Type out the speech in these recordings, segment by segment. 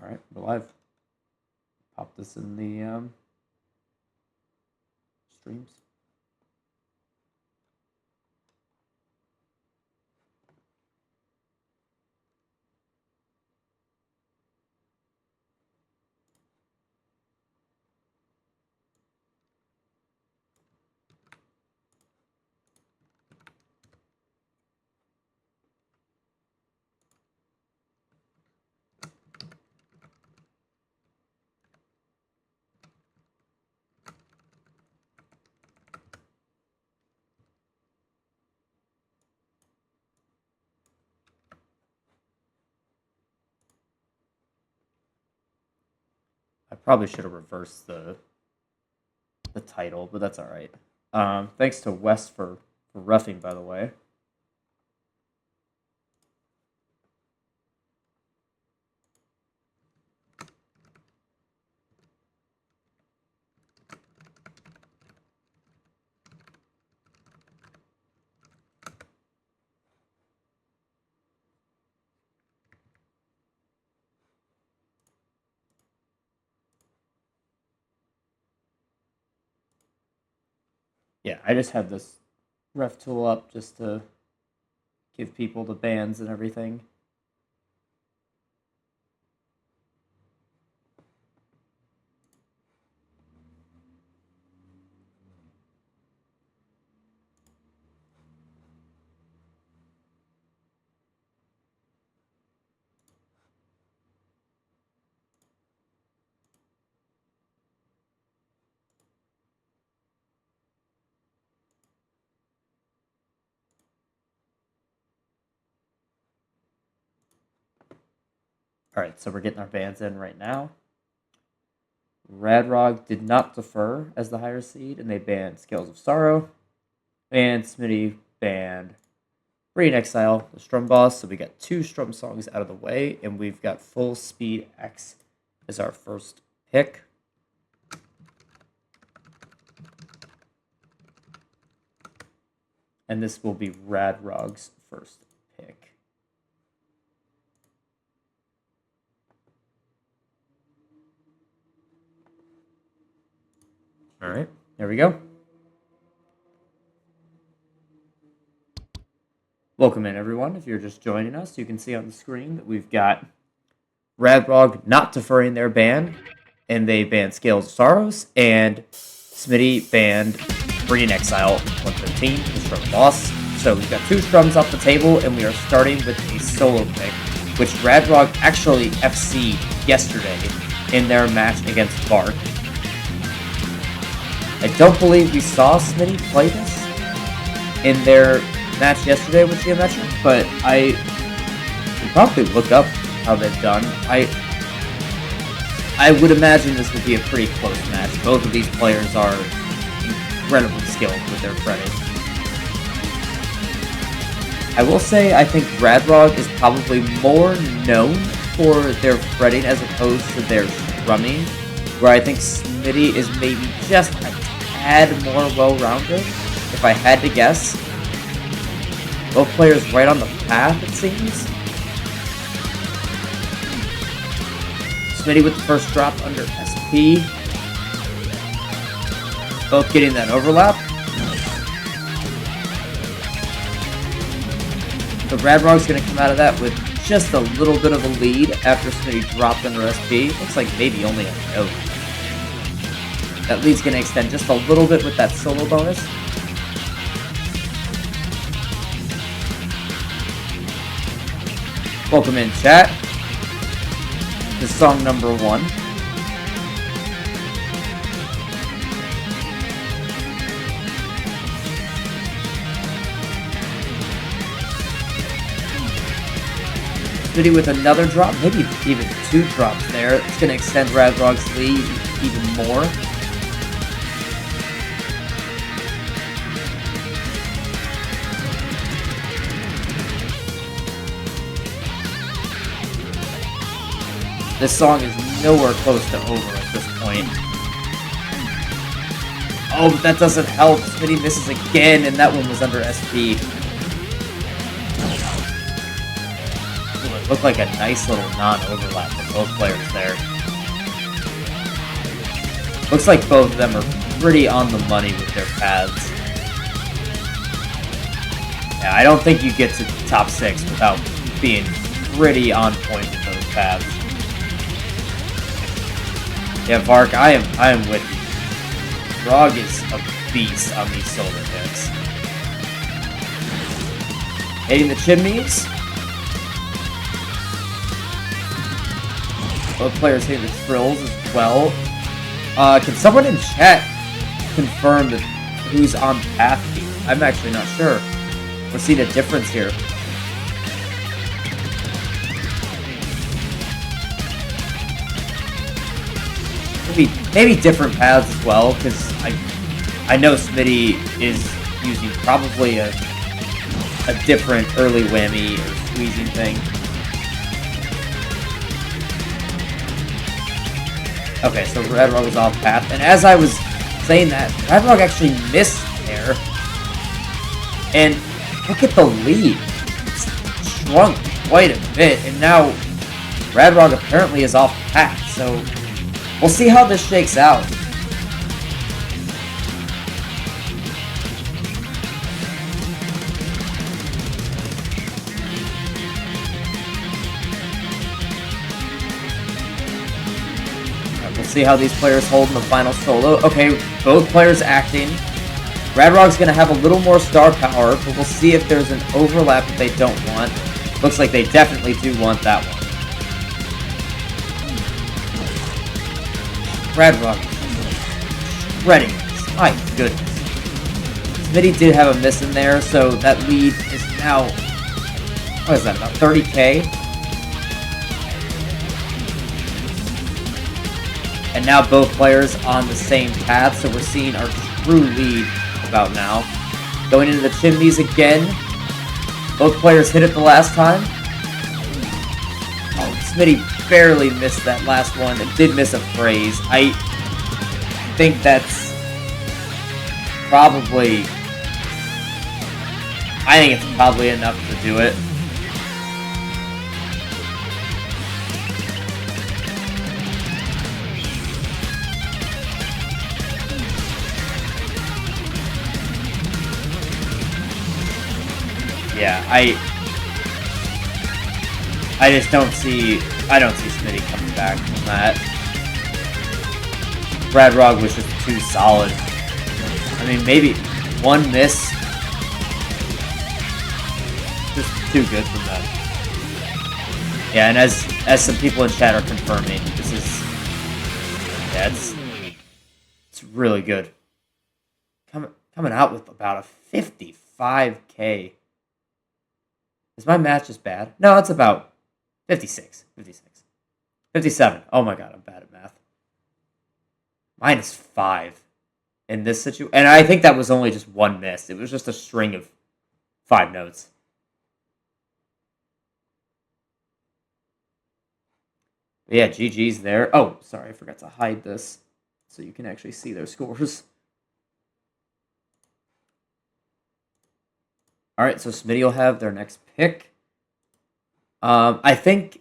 Alright, we're live. Pop this in the streams. I probably should have reversed the title, but that's all right. Thanks to Wes for roughing, by the way. Yeah, I just had this ref tool up just to give people the bans and everything. Alright, so we're getting our bans in right now. RadRog did not defer as the higher seed, and they banned Scales of Sorrow. And Smitty banned Brain Exile, the Strum Boss. So we got 2 Strum songs out of the way, and we've got Full Speed X as our first pick. And this will be RadRog's first pick. All right, there we go. Welcome in, everyone. If you're just joining us, you can see on the screen that we've got RadRog not deferring their ban, and they banned Scales of Sorrows, and Smitty banned Brain Exile 113, the Strum Boss. So we've got 2 strums off the table, and we are starting with a solo pick, which RadRog actually FC'd yesterday in their match against Bart. I don't believe we saw Smitty play this in their match yesterday with Geometric, but I could probably look up how they've done. I would imagine this would be a pretty close match. Both of these players are incredibly skilled with their fretting. I will say I think RadRog is probably more known for their fretting as opposed to their strumming, where I think Smitty is maybe just a tad more well-rounded, if I had to guess. Both players right on the path, it seems. Smitty with the first drop under SP. Both getting that overlap. So RadRog's going to come out of that with just a little bit of a lead after Smitty dropped under SP. Looks like maybe only a note. That lead's going to extend just a little bit with that solo bonus. Welcome in, chat. This is song number 1. Smitty with another drop, maybe even 2 drops there. It's going to extend RadRog's lead even more. This song is nowhere close to over at this point. Oh, but that doesn't help. Smitty misses again, and that one was under SP. Looked like a nice little non-overlap for both players there. Looks like both of them are pretty on the money with their paths. Yeah, I don't think you get to top 6 without being pretty on point with those paths. Yeah, Vark, I am with you. RadRog is a beast on these solar hits. Hitting the chimneys. Both players hitting the trills as well. Can someone in chat confirm that who's on path here? I'm actually not sure. We're seeing a difference here. Maybe different paths as well, because I know Smitty is using probably a different early whammy or squeezing thing. Okay, so RadRog was off path, and as I was saying that, RadRog actually missed there. And look at the lead. It's shrunk quite a bit, and now RadRog apparently is off path, so we'll see how this shakes out. We'll see how these players hold in the final solo. Okay, both players acting. RadRog's going to have a little more star power, but we'll see if there's an overlap that they don't want. Looks like they definitely do want that one. RadRog shredding this. My goodness. Smitty did have a miss in there, so that lead is now, what is that, about 30k? And now both players on the same path, so we're seeing our true lead about now. Going into the chimneys again. Both players hit it the last time. Oh, Smitty barely missed that last one. It did miss a phrase. I think that's probably... I think it's probably enough to do it. Yeah, I just don't see Smitty coming back from that. RadRog was just too solid. I mean, maybe one miss, just too good for them. Yeah, and as some people in chat are confirming, this is, yeah, it's really good. Coming out with about a 55k. Is my math just bad? No, it's about 56. 57. Oh my god, I'm bad at math. -5 in this situation. And I think that was only just one miss. It was just a string of 5 notes. But yeah, GG's there. Oh, sorry, I forgot to hide this so you can actually see their scores. Alright, so Smitty will have their next pick. I think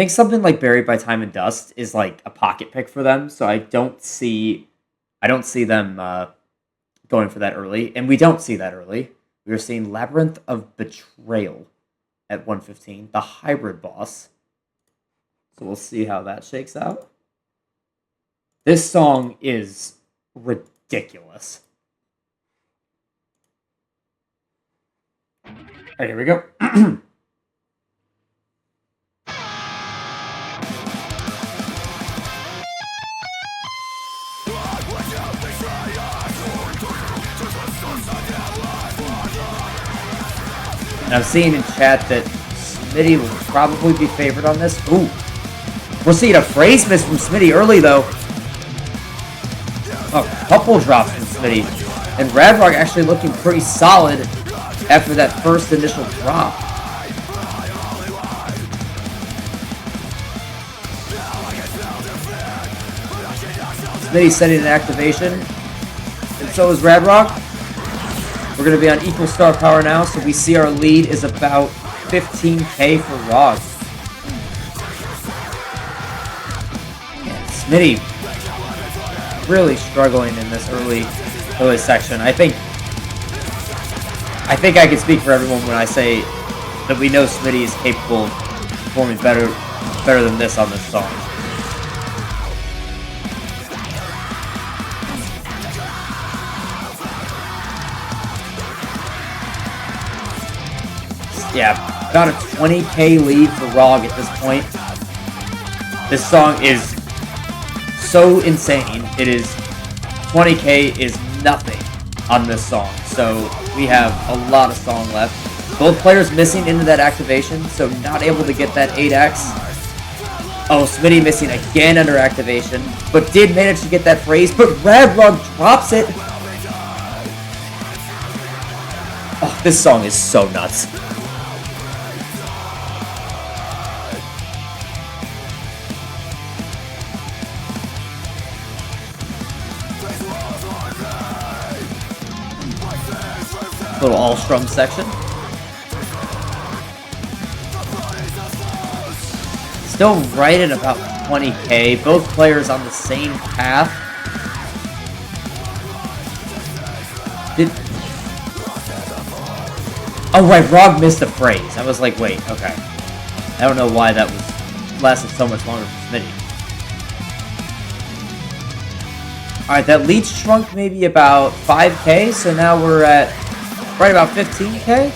something like Buried by Time and Dust is like a pocket pick for them, so I don't see them going for that early, and we don't see that early. We are seeing Labyrinth of Betrayal at 115, the hybrid boss. So we'll see how that shakes out. This song is ridiculous. Alright, here we go. And I'm seeing in chat that Smitty will probably be favored on this. Ooh. We're seeing a phrase miss from Smitty early, though. A couple drops from Smitty. And RadRog actually looking pretty solid after that first initial drop. Smitty setting an activation. And so is RadRog. We're going to be on equal star power now, so we see our lead is about 15k for RadRog. Smitty really struggling in this early section. I think I can speak for everyone when I say that we know Smitty is capable of performing better than this on this song. Yeah, about a 20k lead for RadRog at this point. This song is so insane. It is 20k is nothing on this song. So we have a lot of song left. Both players missing into that activation, so not able to get that 8x. Oh, Smitty missing again under activation, but did manage to get that phrase, but RadRog drops it. Oh, this song is so nuts. Little all-strum section. Still right at about 20k. Both players on the same path. Oh, right, RadRog missed a phrase. I was like, wait, okay. I don't know why that lasted so much longer for Smitty. Alright, that lead shrunk maybe about 5k, so now we're at right about 15k.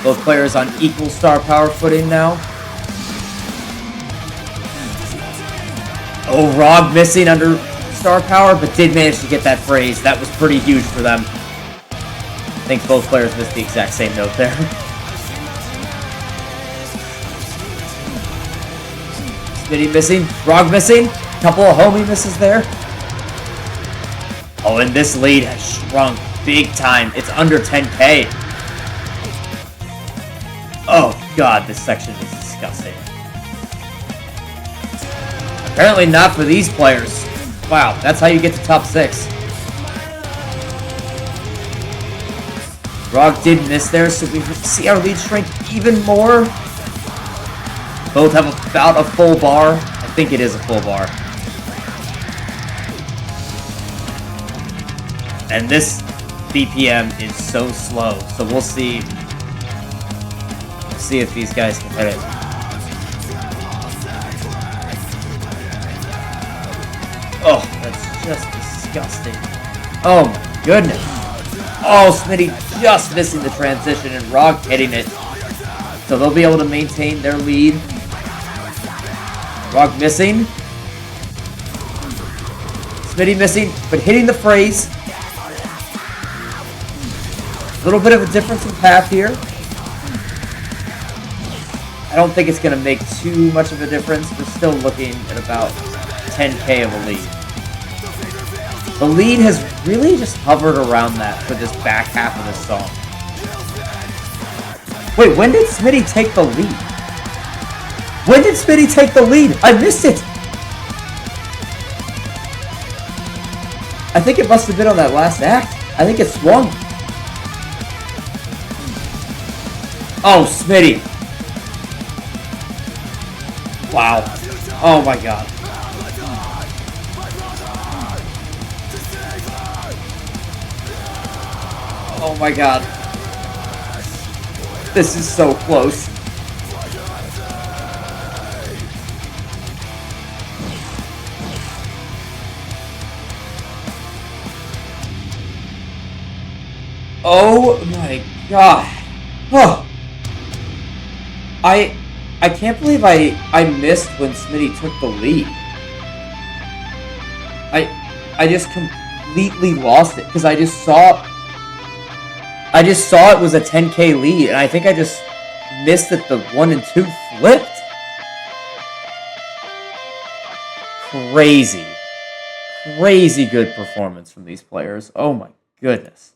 Both players on equal star power footing now. Oh, RadRog missing under star power, but did manage to get that phrase. That was pretty huge for them. I think both players missed the exact same note there. Smitty missing, RadRog missing. Couple of homie misses there. Oh, and this lead has shrunk big time. It's under 10k. Oh, God, this section is disgusting. Apparently not for these players. Wow, that's how you get to top 6. RadRog did miss there, so we see our lead shrink even more. Both have about a full bar. I think it is a full bar. And this BPM is so slow, so we'll see. See if these guys can hit it. Oh, that's just disgusting. Oh my goodness. Oh, Smitty just missing the transition and RadRog hitting it. So they'll be able to maintain their lead. RadRog missing. Smitty missing, but hitting the phrase. A little bit of a difference in path here. I don't think it's going to make too much of a difference. We're still looking at about 10k of a lead. The lead has really just hovered around that for this back half of this song. Wait, when did Smitty take the lead? When did Smitty take the lead? I missed it! I think it must have been on that last act. I think it swung. Oh, Smitty. Wow. Oh my god. Oh my god. This is so close. Oh my god. Oh. I can't believe I missed when Smitty took the lead. I just completely lost it because I just saw it was a 10k lead and I think I just missed that the 1 and 2 flipped. Crazy good performance from these players. Oh my goodness.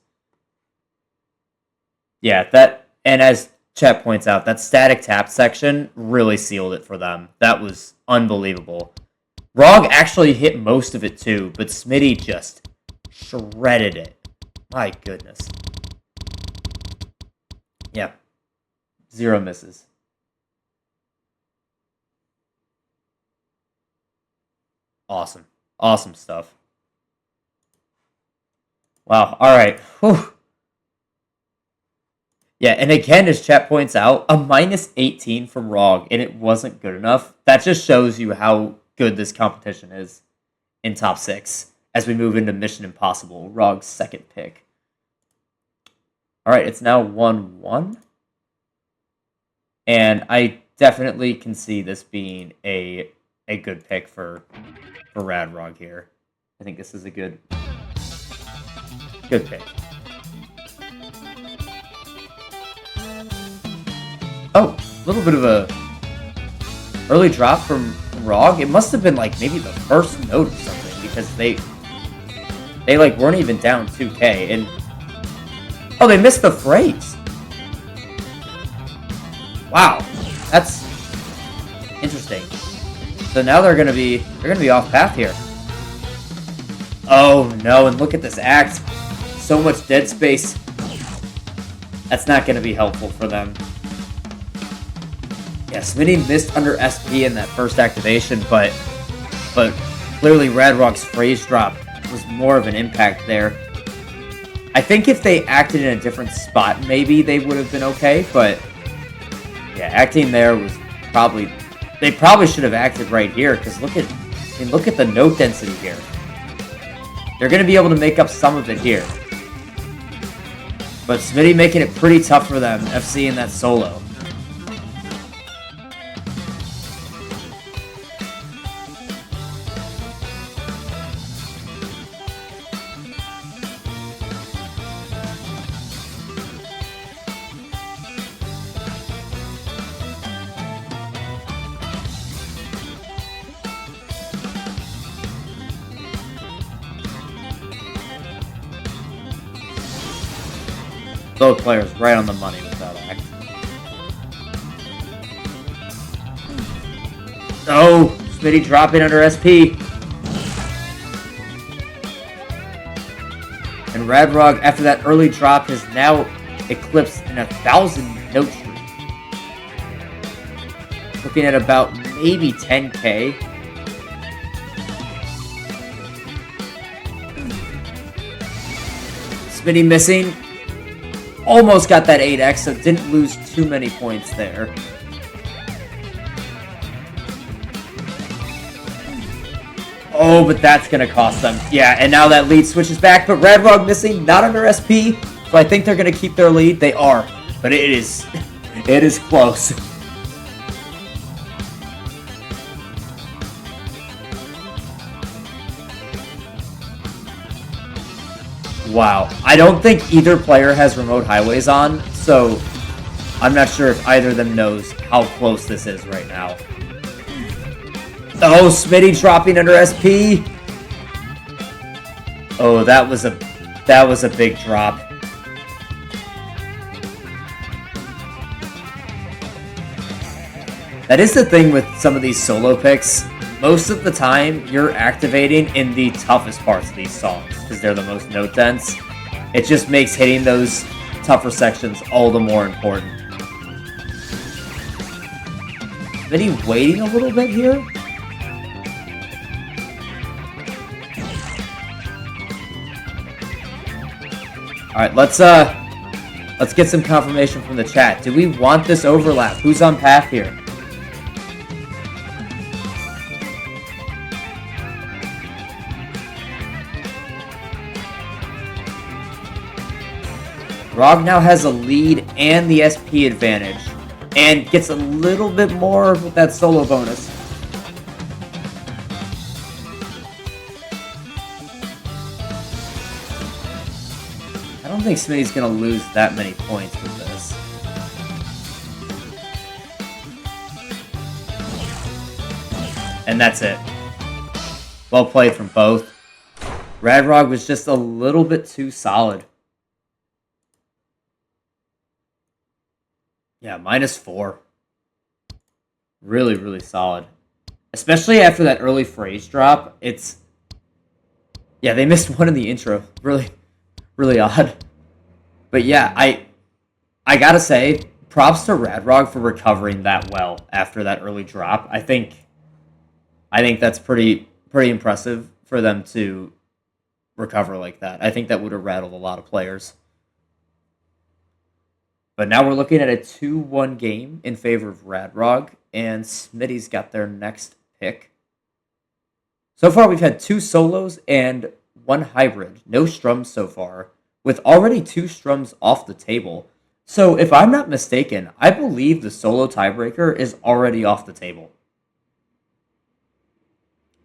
Yeah, that, and as chat points out, that static tap section really sealed it for them. That was unbelievable. RadRog actually hit most of it too, but Smitty just shredded it. My goodness. 0 misses. Awesome. Awesome stuff. Wow. All right. Whew. Yeah, and again, as chat points out, a minus 18 from ROG, and it wasn't good enough. That just shows you how good this competition is in top 6 as we move into Mission Impossible, ROG's second pick. All right, it's now 1-1. And I definitely can see this being a good pick for RadRog here. I think this is a good pick. Oh, a little bit of a early drop from ROG. It must have been like maybe the first note or something, because they like weren't even down 2K, and oh, they missed the phrase. Wow, that's interesting. So now they're gonna be off path here. Oh no, and look at this act. So much dead space. That's not gonna be helpful for them. Yeah, Smitty missed under SP in that first activation, but clearly RadRog's phrase drop was more of an impact there. I think if they acted in a different spot, maybe they would have been okay, but yeah, acting there was probably... They probably should have acted right here, because look at the note density here. They're going to be able to make up some of it here. But Smitty making it pretty tough for them, FC in that solo. Both players right on the money with that act. Oh, Smitty dropping under SP. And RadRog, after that early drop, has now eclipsed an 1,000 note streak. Looking at about maybe 10K. Smitty missing. Almost got that 8x, so didn't lose too many points there. Oh, but that's going to cost them. Yeah, and now that lead switches back, but RadRog missing, not under SP, so I think they're going to keep their lead. They are, but it is close. Wow. I don't think either player has remote highways on, so I'm not sure if either of them knows how close this is right now. Oh, Smitty dropping under SP. Oh, that was a big drop. That is the thing with some of these solo picks. Most of the time, you're activating in the toughest parts of these songs, because they're the most note dense. It just makes hitting those tougher sections all the more important. Smitty waiting a little bit here? Alright, let's get some confirmation from the chat. Do we want this overlap? Who's on path here? ROG now has a lead and the SP advantage, and gets a little bit more with that solo bonus. I don't think Smitty's going to lose that many points with this. And that's it. Well played from both. RadRog was just a little bit too solid. Yeah, -4. Really, really solid. Especially after that early phrase drop. Yeah, they missed one in the intro. Really, really odd. But yeah, I gotta say, props to RadRog for recovering that well after that early drop. I think that's pretty impressive for them to recover like that. I think that would have rattled a lot of players. But now we're looking at a 2-1 game in favor of RadRog, and Smitty's got their next pick. So far, we've had 2 solos and 1 hybrid. No strums so far, with already 2 strums off the table. So if I'm not mistaken, I believe the solo tiebreaker is already off the table.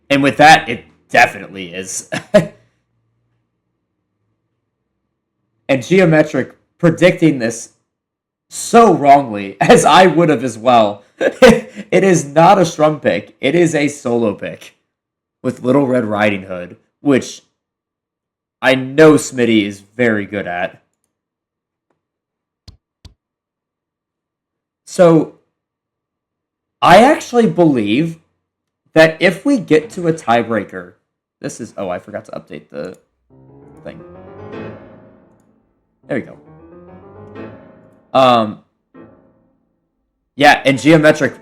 And with that, it definitely is. And Geometric predicting this so wrongly, as I would have as well. It is not a strum pick. It is a solo pick with Little Red Riding Hood, which I know Smitty is very good at. So, I actually believe that if we get to a tiebreaker, this is... Oh, I forgot to update the thing. There we go. Yeah, and Geometric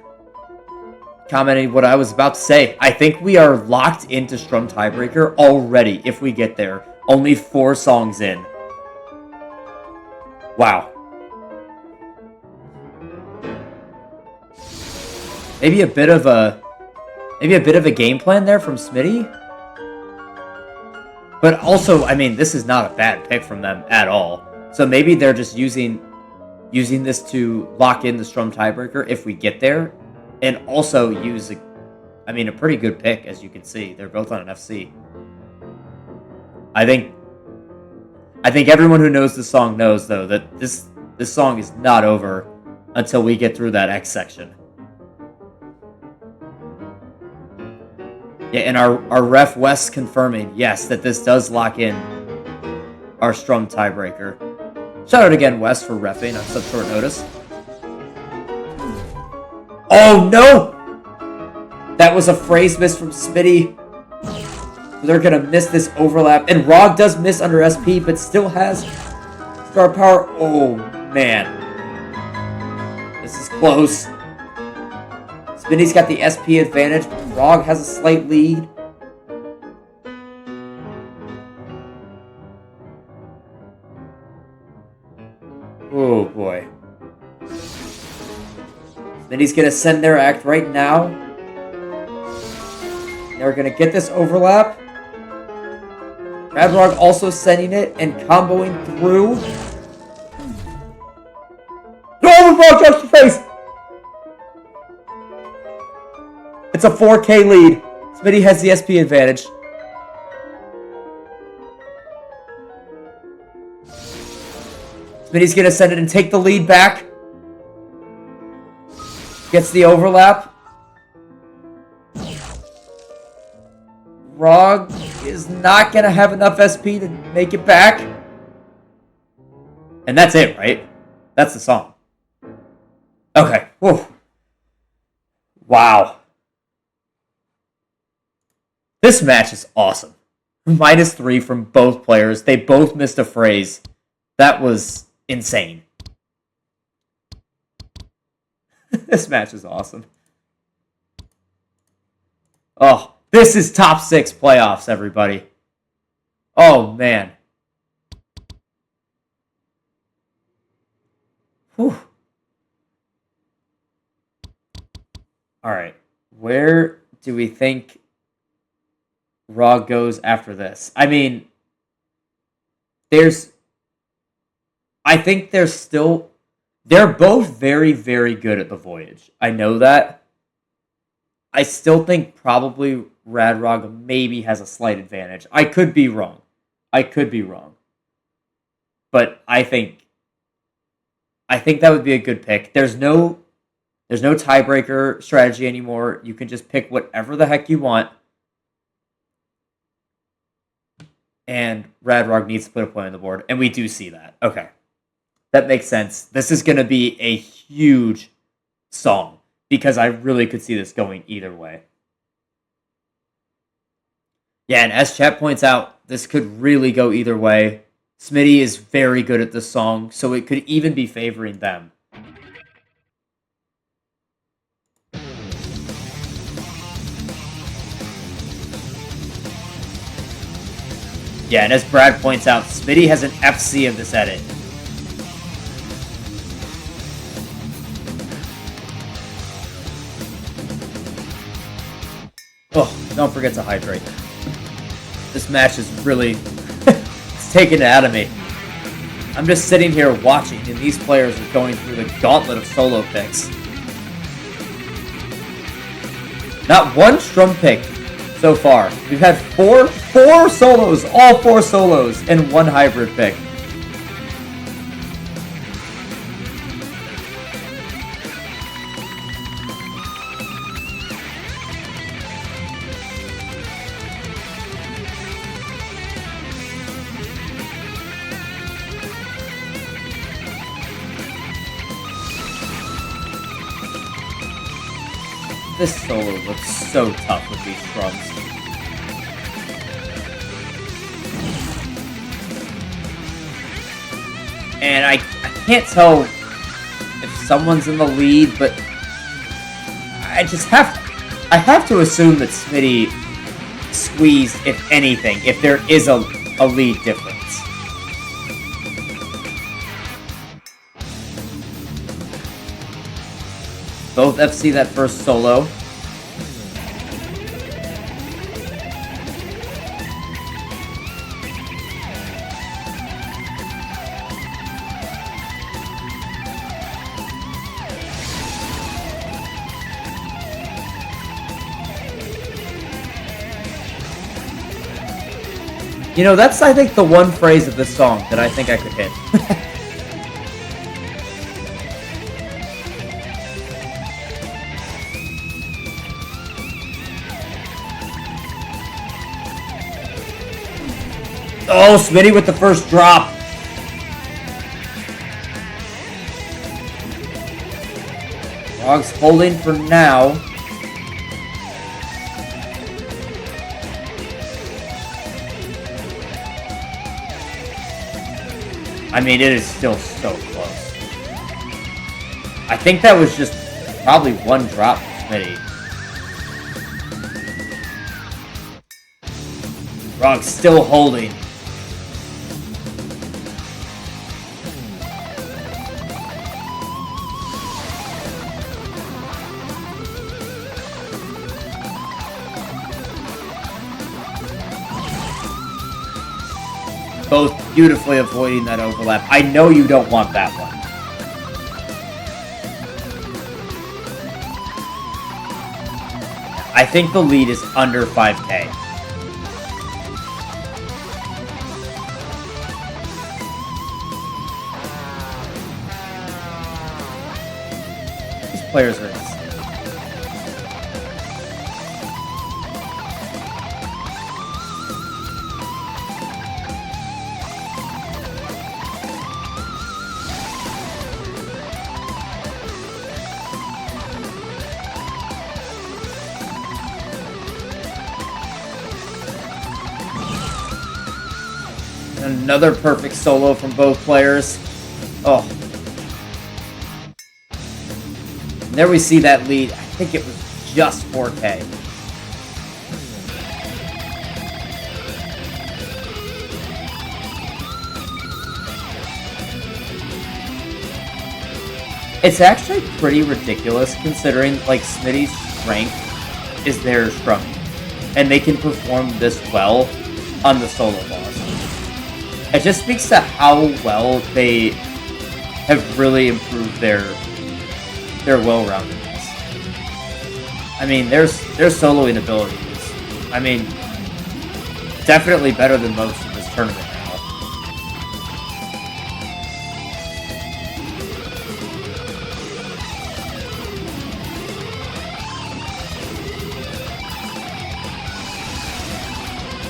commenting what I was about to say. I think we are locked into strum tiebreaker already if we get there. Only 4 songs in. Wow. Maybe a bit of a game plan there from Smitty. But also, I mean, this is not a bad pick from them at all. So maybe they're just using this to lock in the strum tiebreaker if we get there, and also use a pretty good pick, as you can see. They're both on an FC. I think everyone who knows this song knows, though, that this song is not over until we get through that X section. Yeah, and our ref Wes confirming, yes, that this does lock in our strum tiebreaker. Shout out again, Wes, for reffing on such short notice. Oh, no! That was a phrase miss from Smitty. They're going to miss this overlap. And ROG does miss under SP, but still has star power. Oh, man. This is close. Smitty's got the SP advantage. ROG has a slight lead. Oh, boy. Smitty's going to send their act right now. They're going to get this overlap. RadRog also sending it and comboing through. Oh, ROG touched the face! It's a 4K lead. Smitty has the SP advantage. Smitty's going to send it and take the lead back. Gets the overlap. ROG is not going to have enough SP to make it back. And that's it, right? That's the song. Okay. Whew. Wow. This match is awesome. -3 from both players. They both missed a phrase. That was insane. This match is awesome. Oh, this is top 6 playoffs, everybody. Oh, man. Whew. All right. Where do we think ROG goes after this? I mean, I think they're both very, very good at the Voyage. I know that. I still think probably RadRog maybe has a slight advantage. I could be wrong. But I think that would be a good pick. There's no tiebreaker strategy anymore. You can just pick whatever the heck you want. And RadRog needs to put a point on the board. And we do see that. Okay. That makes sense. This is going to be a huge song, because I really could see this going either way. Yeah, and as chat points out, this could really go either way. Smitty is very good at this song, so it could even be favoring them. Yeah, and as Brad points out, Smitty has an FC of this edit. Oh, don't forget to hydrate. This match is really... it's taking it out of me. I'm just sitting here watching, and these players are going through the gauntlet of solo picks. Not one strum pick so far. We've had four solos, all 4 solos, and 1 hybrid pick. This solo looks so tough with these strums. And I can't tell if someone's in the lead, but I have to assume that Smitty squeezed, if anything, if there is a lead difference. Both FC that first solo. You know, that's, I think, the one phrase of this song that I think I could hit. Oh, Smitty with the first drop. Dog's holding for now. I mean, it is still so close. I think that was just probably 1 drop for Smitty. Dog's still holding. Both beautifully avoiding that overlap. I know you don't want that one. I think the lead is under 5K. These players are insane. Another perfect solo from both players. Oh. And there we see that lead. I think it was just 4K. It's actually pretty ridiculous considering, like, Smitty's strength is their strumming. And they can perform this well on the solo boss. It just speaks to how well they have really improved their well-roundedness. I mean, their soloing abilities. I mean, definitely better than most of this tournament now.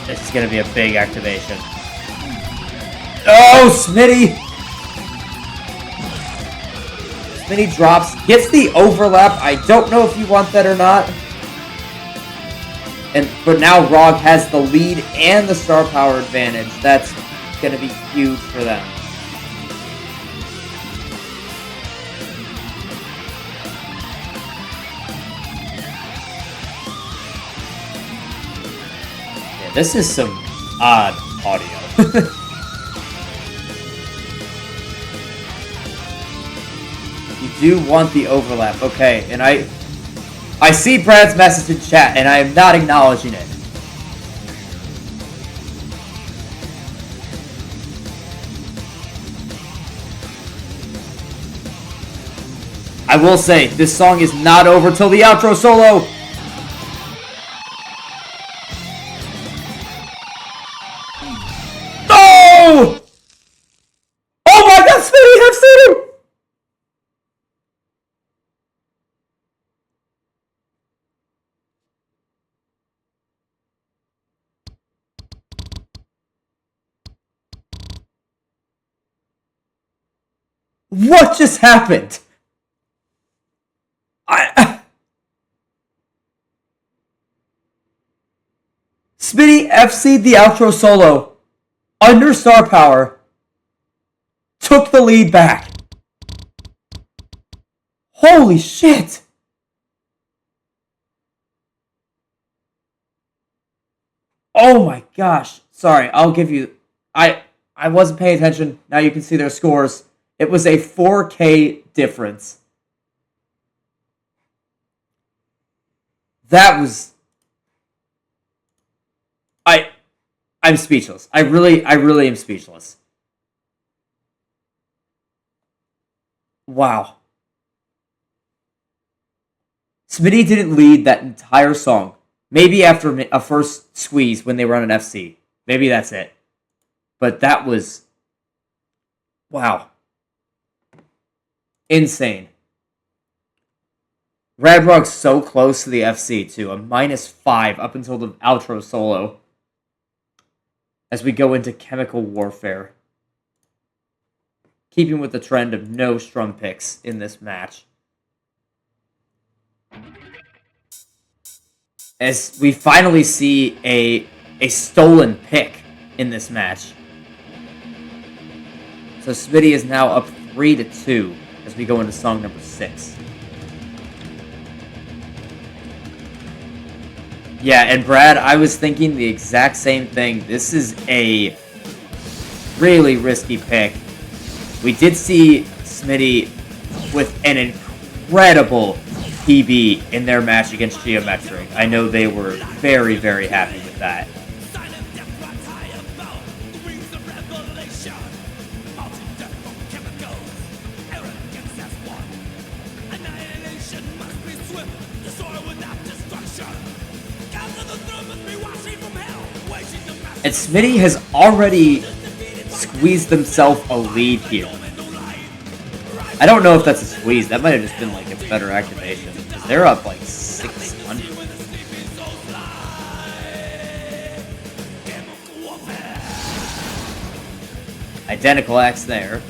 This is going to be a big activation. Oh, Smitty! Smitty drops, gets the overlap. I don't know if you want that or not. But now RadRog has the lead and the star power advantage. That's going to be huge for them. Yeah, this is some odd audio. You do want the overlap. Okay, and I see Brad's message in chat, and I am not acknowledging it. I will say, this song is not over till the outro solo! Oh! Oh my god, Smitty, I've seen him! What just happened? Smitty FC'd the outro solo under star power, took the lead back. Holy shit! Oh my gosh. Sorry, I'll give you... I wasn't paying attention. Now you can see their scores. It was a 4K difference. That was... I'm speechless. I really am speechless. Wow. Smitty didn't lead that entire song. Maybe after a first squeeze when they were on an FC. Maybe that's it. But that was... Wow. Insane. RadRog's so close to the FC, too. A -5 up until the outro solo. As we go into chemical warfare. Keeping with the trend of no strum picks in this match. As we finally see a stolen pick in this match. So Smitty is now up 3-2 as we go into song number 6. Yeah, and Brad, I was thinking the exact same thing. This is a really risky pick. We did see Smitty with an incredible PB in their match against Geometric. I know they were very, very happy with that. And Smitty has already squeezed himself a lead here. I don't know if that's a squeeze. That might have just been like a better activation. Because they're up like 600. Identical X there.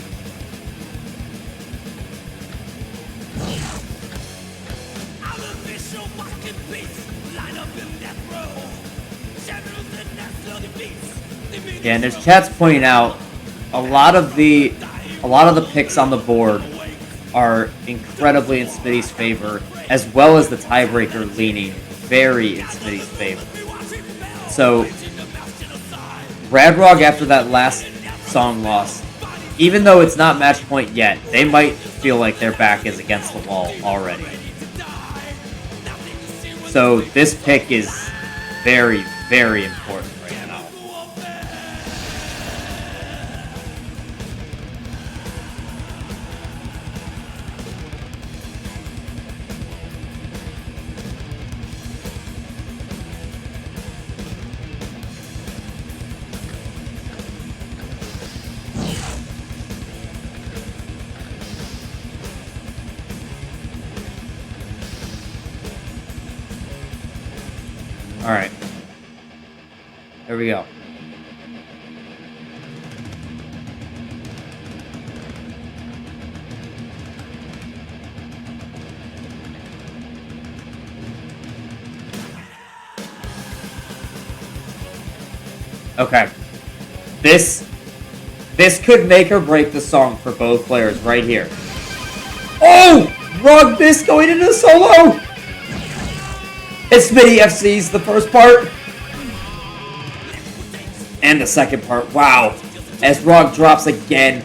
Yeah, and there's chats pointing out a lot of the picks on the board are incredibly in Smitty's favor, as well as the tiebreaker leaning very in Smitty's favor. So RadRog, after that last song loss, even though it's not match point yet, they might feel like their back is against the wall already. So this pick is very, very important right now. Alright. There we go. Okay. This could make or break the song for both players right here. Oh! Rug miss going into the solo! It's Smitty FC's the first part. And the second part, wow. As ROG drops again,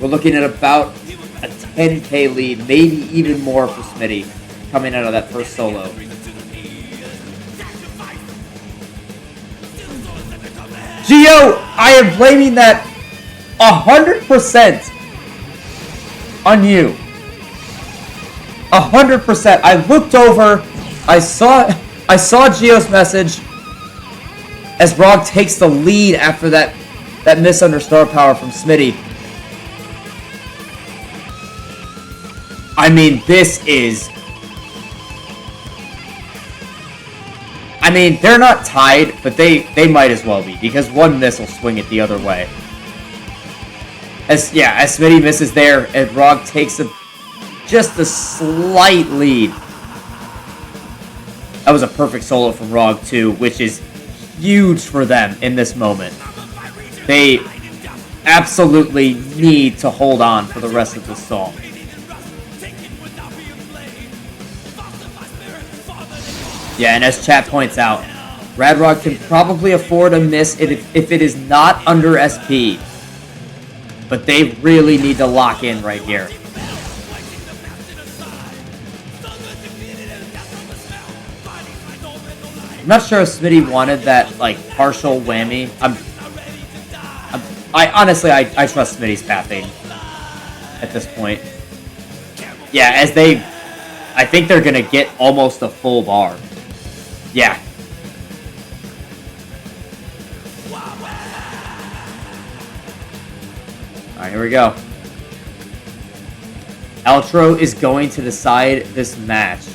we're looking at about a 10k lead, maybe even more for Smitty coming out of that first solo. Gio, I am blaming that 100% on you. 100%. I looked over, I saw Gio's message as ROG takes the lead after that miss under star power from Smitty. I mean, this is... I mean, they're not tied, but they might as well be, because one miss will swing it the other way. As Smitty misses there, and ROG takes just a slight lead. That was a perfect solo from ROG too, which is huge for them in this moment. They absolutely need to hold on for the rest of this song. Yeah, and as chat points out, RadRog can probably afford a miss if it is not under SP. But they really need to lock in right here. I'm not sure if Smitty wanted that, like, partial whammy. I honestly trust Smitty's pathing at this point. Yeah, I think they're gonna get almost a full bar. Yeah. Alright, here we go. Outro is going to decide this match.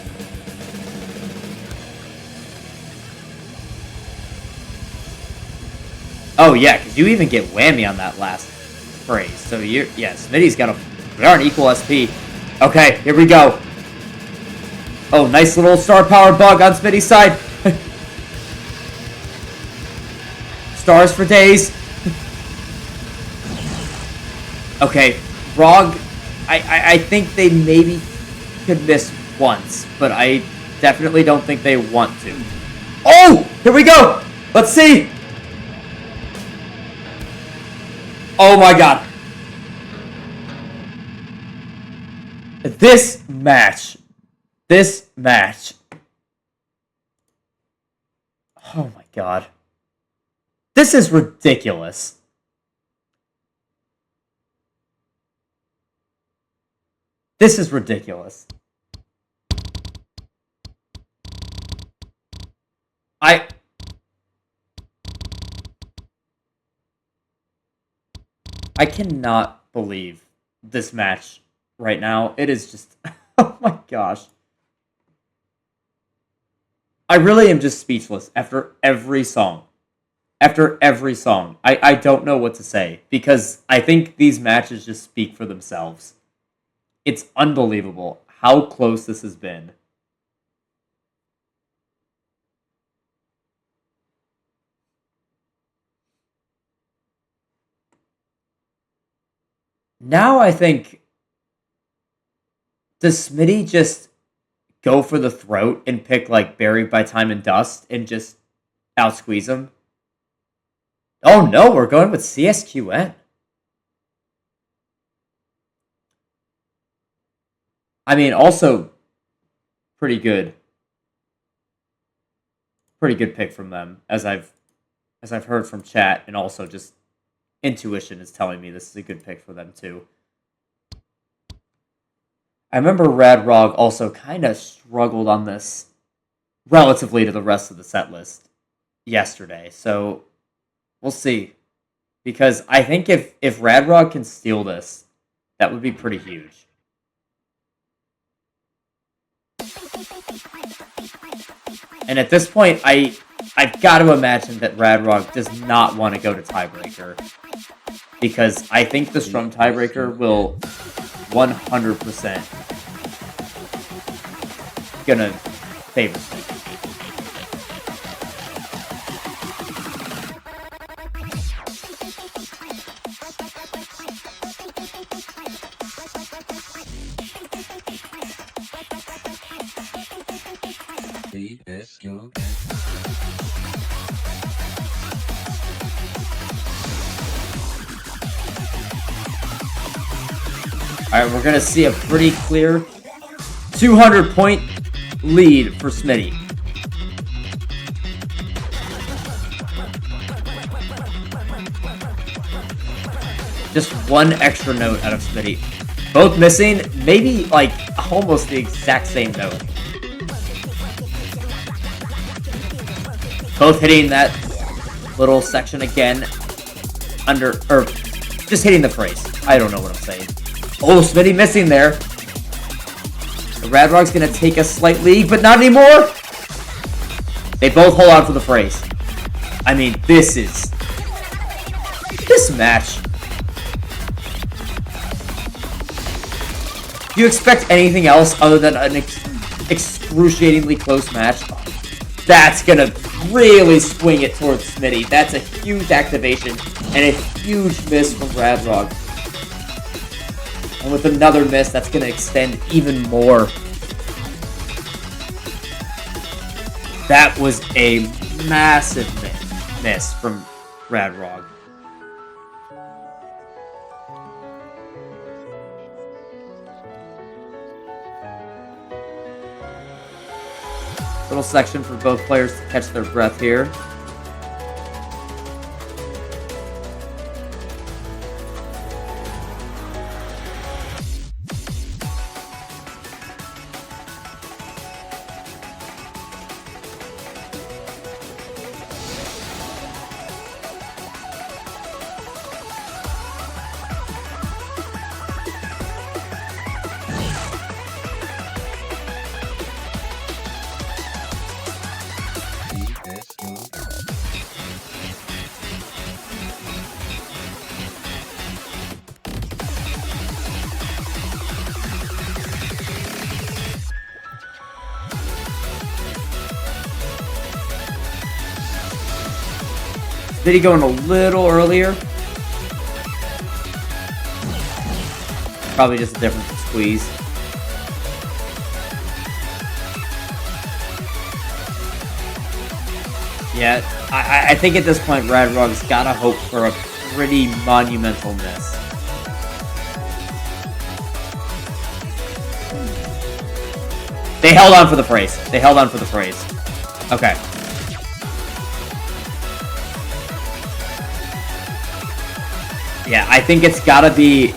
Oh yeah, because you even get whammy on that last phrase. So Smitty's got we are an equal SP. Okay, here we go. Oh, nice little star power bug on Smitty's side. Stars for days. Okay, ROG, I think they maybe could miss once, but I definitely don't think they want to. Oh, here we go. Let's see. Oh my god. This match. Oh my god. This is ridiculous. This is ridiculous. I cannot believe this match right now. It is just... Oh my gosh. I really am just speechless after every song. After every song. I don't know what to say, because I think these matches just speak for themselves. It's unbelievable how close this has been. Now I think, does Smitty just go for the throat and pick, like, Buried by Time and Dust and just outsqueeze him? Oh no, we're going with CSQN. I mean, also, pretty good. Pretty good pick from them, as I've heard from chat, and also just intuition is telling me this is a good pick for them too. I remember RadRog also kind of struggled on this relatively to the rest of the set list yesterday, so we'll see. Because I think if RadRog can steal this, that would be pretty huge. And at this point, I've got to imagine that RadRog does not want to go to tiebreaker. Because I think the Strum tiebreaker will 100% gonna favor Smitty. Alright, we're going to see a pretty clear 200-point lead for Smitty. Just one extra note out of Smitty. Both missing, maybe like almost the exact same note. Both hitting that little section again under, or just hitting the phrase. I don't know what I'm saying. Oh, Smitty missing there. The RadRog's gonna take a slight lead, but not anymore. They both hold on for the phrase. I mean, this match. Do you expect anything else other than an excruciatingly close match? That's gonna really swing it towards Smitty. That's a huge activation and a huge miss from RadRog. And with another miss, that's gonna extend even more. That was a massive miss from RadRog. Little section for both players to catch their breath here. Did he go in a little earlier? Probably just a difference in squeeze. Yeah, I think at this point RadRog's gotta hope for a pretty monumental miss. They held on for the phrase. They held on for the phrase. Okay. Yeah, I think it's gotta be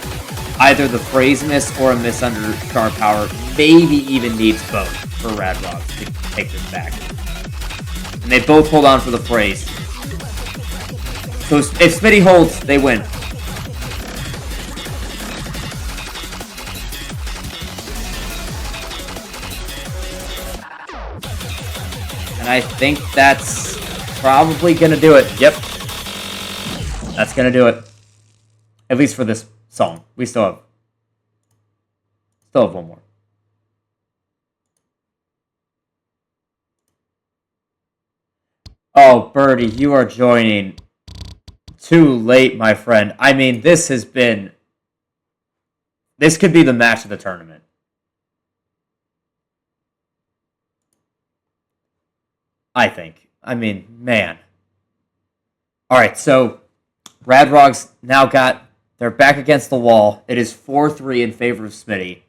either the phrase miss or a miss under star power. Maybe even needs both for RadRog to take this back. And they both hold on for the phrase. So if Smitty holds, they win. And I think that's probably gonna do it. Yep. That's gonna do it. At least for this song. We still have one more. Oh, Birdie, you are joining too late, my friend. I mean, this could be the match of the tournament. I think. I mean, man. Alright, so RadRog's now got... They're back against the wall. It is 4-3 in favor of Smitty.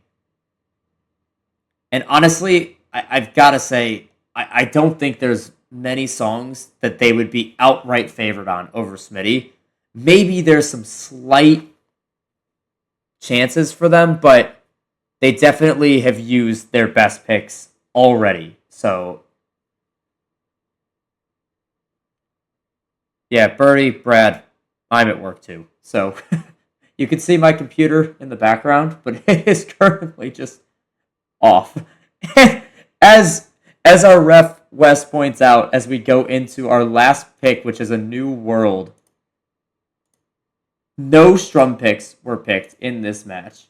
And honestly, I've got to say, I don't think there's many songs that they would be outright favored on over Smitty. Maybe there's some slight chances for them, but they definitely have used their best picks already. So, yeah, Birdie, Brad, I'm at work too. So... You can see my computer in the background, but it is currently just off. As our ref Wes points out, as we go into our last pick, which is a new world, no strum picks were picked in this match.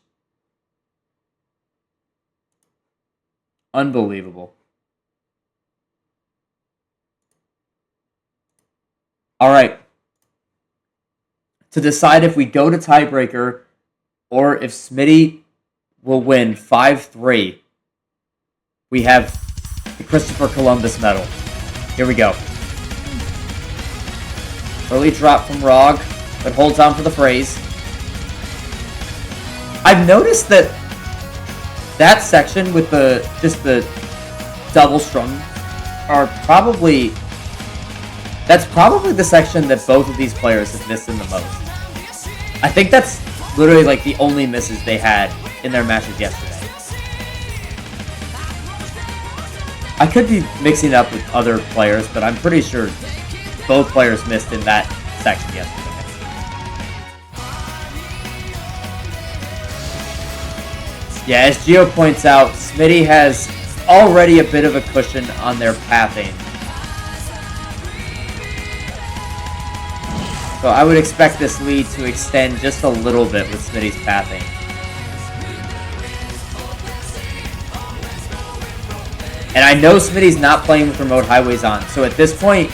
Unbelievable. All right. To decide if we go to tiebreaker or if Smitty will win 5-3, we have the Christopher Columbus medal. Here we go. Early drop from ROG, but holds on for the phrase. I've noticed that section with just the double strung are probably... That's probably the section that both of these players have missed in the most. I think that's literally like the only misses they had in their matches yesterday. I could be mixing it up with other players, but I'm pretty sure both players missed in that section yesterday. Yeah, as Gio points out, Smitty has already a bit of a cushion on their pathing. So I would expect this lead to extend just a little bit with Smitty's pathing. And I know Smitty's not playing with remote highways on, so at this point,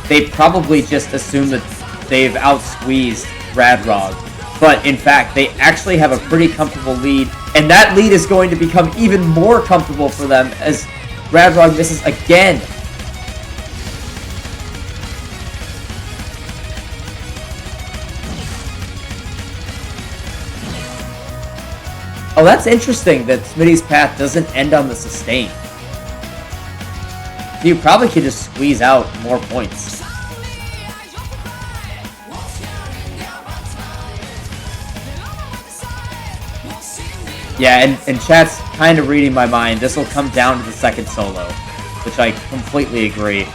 they probably just assume that they've out-squeezed RadRog. But in fact, they actually have a pretty comfortable lead, and that lead is going to become even more comfortable for them as RadRog misses again. Oh, that's interesting that Smitty's path doesn't end on the sustain. You probably could just squeeze out more points. Yeah, and chat's kind of reading my mind. This will come down to the second solo, which I completely agree.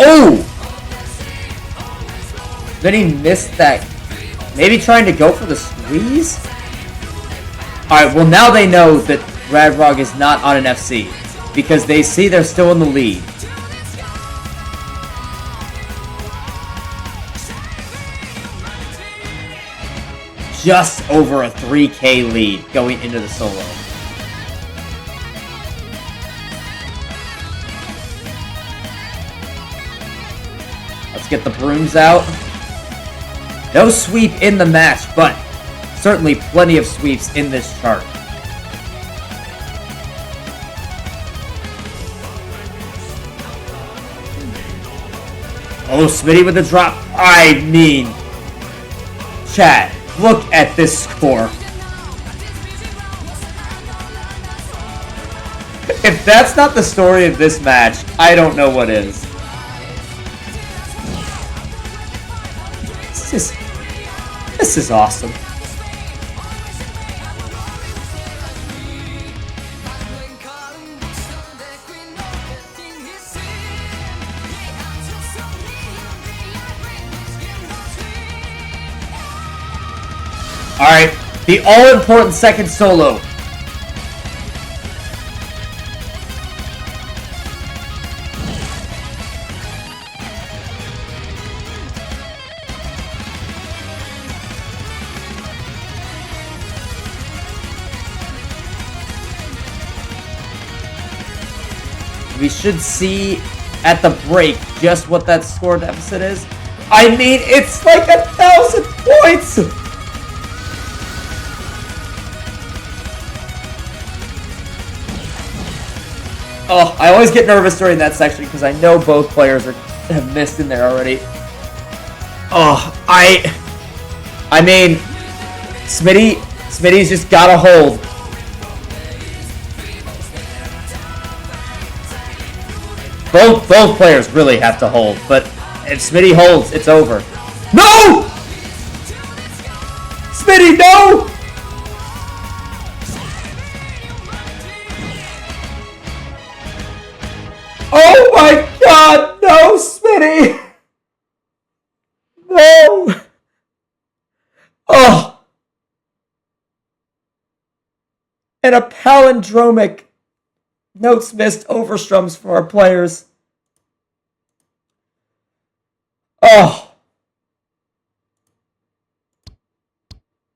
Oh! Then he missed that. Maybe trying to go for the squeeze? Alright, well now they know that RadRog is not on an FC. Because they see they're still in the lead. Just over a 3K lead going into the solo. Get the brooms out. No sweep in the match, but certainly plenty of sweeps in this chart. Oh, Smitty with the drop. I mean, chat, look at this score. If that's not the story of this match, I don't know what is. This is awesome. Alright, the all-important second solo. We should see at the break just what that score deficit is. I mean, it's like 1,000 points! Oh, I always get nervous during that section because I know both players have missed in there already. Oh, I mean, Smitty's just gotta hold. Both players really have to hold, but if Smitty holds, it's over. No! Smitty, no! Oh my god, no, Smitty! No! Oh! And a palindromic notes missed overstrums for our players. Oh.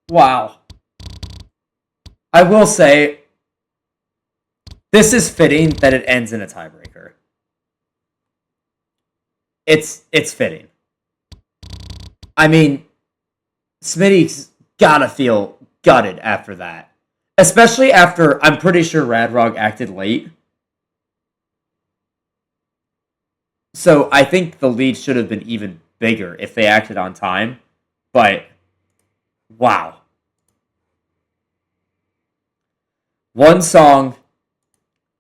Wow. I will say, this is fitting that it ends in a tiebreaker. it's fitting. I mean, Smitty's gotta feel gutted after that. Especially after, I'm pretty sure RadRog acted late. So I think the lead should have been even bigger if they acted on time. But, wow. One song